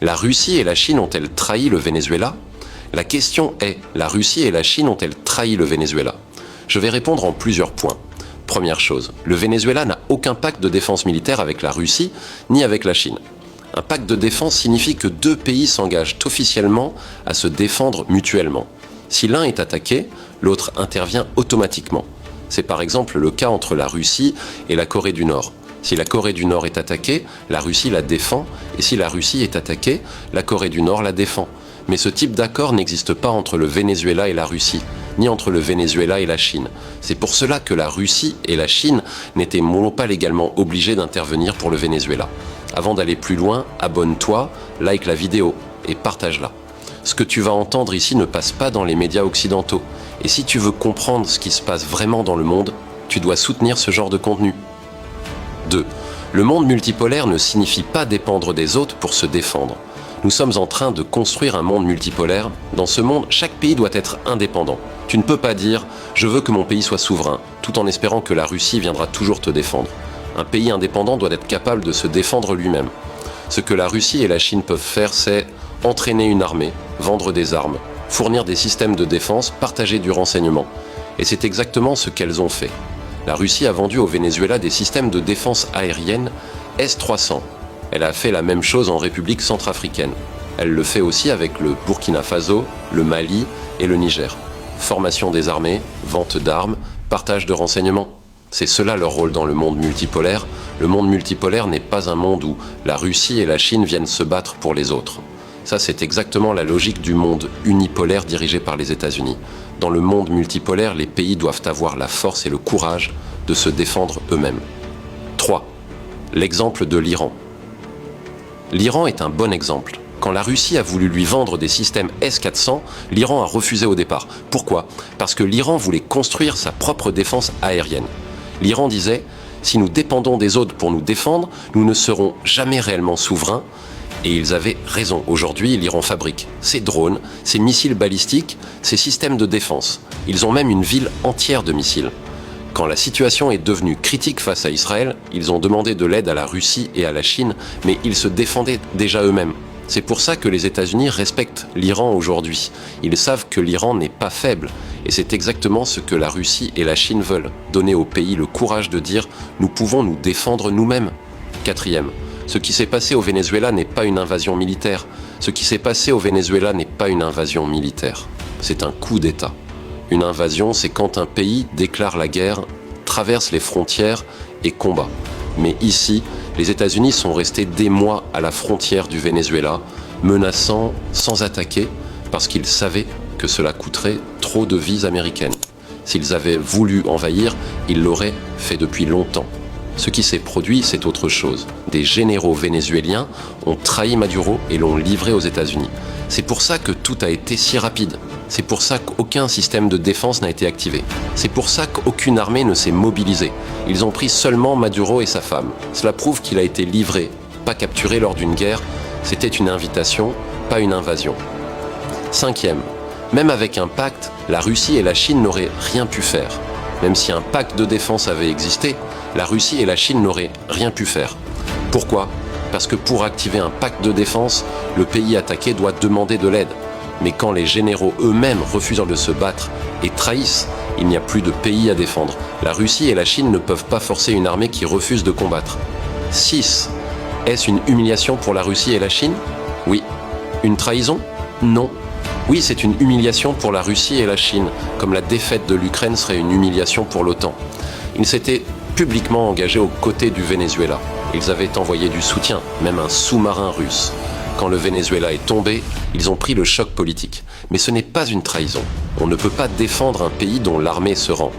La Russie et la Chine ont-elles trahi le Venezuela? La question est, la Russie et la Chine ont-elles trahi le Venezuela? Je vais répondre en plusieurs points. Première chose, le Venezuela n'a aucun pacte de défense militaire avec la Russie ni avec la Chine. Un pacte de défense signifie que deux pays s'engagent officiellement à se défendre mutuellement. Si l'un est attaqué, l'autre intervient automatiquement. C'est par exemple le cas entre la Russie et la Corée du Nord. Si la Corée du Nord est attaquée, la Russie la défend, et si la Russie est attaquée, la Corée du Nord la défend. Mais ce type d'accord n'existe pas entre le Venezuela et la Russie, ni entre le Venezuela et la Chine. C'est pour cela que la Russie et la Chine n'étaient pas légalement obligées d'intervenir pour le Venezuela. Avant d'aller plus loin, abonne-toi, like la vidéo et partage-la. Ce que tu vas entendre ici ne passe pas dans les médias occidentaux. Et si tu veux comprendre ce qui se passe vraiment dans le monde, tu dois soutenir ce genre de contenu. 2. Le monde multipolaire ne signifie pas dépendre des autres pour se défendre. Nous sommes en train de construire un monde multipolaire. Dans ce monde, chaque pays doit être indépendant. Tu ne peux pas dire « je veux que mon pays soit souverain », tout en espérant que la Russie viendra toujours te défendre. Un pays indépendant doit être capable de se défendre lui-même. Ce que la Russie et la Chine peuvent faire, c'est entraîner une armée, vendre des armes, fournir des systèmes de défense, partager du renseignement. Et c'est exactement ce qu'elles ont fait. La Russie a vendu au Venezuela des systèmes de défense aérienne S-300. Elle a fait la même chose en République centrafricaine. Elle le fait aussi avec le Burkina Faso, le Mali et le Niger. Formation des armées, vente d'armes, partage de renseignements. C'est cela leur rôle dans le monde multipolaire. Le monde multipolaire n'est pas un monde où la Russie et la Chine viennent se battre pour les autres. Ça, c'est exactement la logique du monde unipolaire dirigé par les États-Unis. Dans le monde multipolaire, les pays doivent avoir la force et le courage de se défendre eux-mêmes. 3. L'exemple de l'Iran. L'Iran est un bon exemple. Quand la Russie a voulu lui vendre des systèmes S-400, l'Iran a refusé au départ. Pourquoi? Parce que l'Iran voulait construire sa propre défense aérienne. L'Iran disait « si nous dépendons des autres pour nous défendre, nous ne serons jamais réellement souverains ». Et ils avaient raison. Aujourd'hui, l'Iran fabrique ses drones, ses missiles balistiques, ses systèmes de défense. Ils ont même une ville entière de missiles. Quand la situation est devenue critique face à Israël, ils ont demandé de l'aide à la Russie et à la Chine, mais ils se défendaient déjà eux-mêmes. C'est pour ça que les États-Unis respectent l'Iran aujourd'hui. Ils savent que l'Iran n'est pas faible. Et c'est exactement ce que la Russie et la Chine veulent. Donner au pays le courage de dire « nous pouvons nous défendre nous-mêmes ». 4. Ce qui s'est passé au Venezuela n'est pas une invasion militaire. Ce qui s'est passé au Venezuela n'est pas une invasion militaire. C'est un coup d'État. Une invasion, c'est quand un pays déclare la guerre, traverse les frontières et combat. Mais ici, les États-Unis sont restés des mois à la frontière du Venezuela, menaçant sans attaquer, parce qu'ils savaient que cela coûterait trop de vies américaines. S'ils avaient voulu envahir, ils l'auraient fait depuis longtemps. Ce qui s'est produit, c'est autre chose. Des généraux vénézuéliens ont trahi Maduro et l'ont livré aux États-Unis. C'est pour ça que tout a été si rapide. C'est pour ça qu'aucun système de défense n'a été activé. C'est pour ça qu'aucune armée ne s'est mobilisée. Ils ont pris seulement Maduro et sa femme. Cela prouve qu'il a été livré, pas capturé lors d'une guerre. C'était une invitation, pas une invasion. 5. Même avec un pacte, la Russie et la Chine n'auraient rien pu faire. Même si un pacte de défense avait existé, la Russie et la Chine n'auraient rien pu faire. Pourquoi? Parce que pour activer un pacte de défense, le pays attaqué doit demander de l'aide. Mais quand les généraux eux-mêmes refusent de se battre et trahissent, il n'y a plus de pays à défendre. La Russie et la Chine ne peuvent pas forcer une armée qui refuse de combattre. 6. Est-ce une humiliation pour la Russie et la Chine? Oui. Une trahison? Non. Oui, c'est une humiliation pour la Russie et la Chine, comme la défaite de l'Ukraine serait une humiliation pour l'OTAN. Ils s'étaient publiquement engagés aux côtés du Venezuela. Ils avaient envoyé du soutien, même un sous-marin russe. Quand le Venezuela est tombé, ils ont pris le choc politique. Mais ce n'est pas une trahison. On ne peut pas défendre un pays dont l'armée se rend.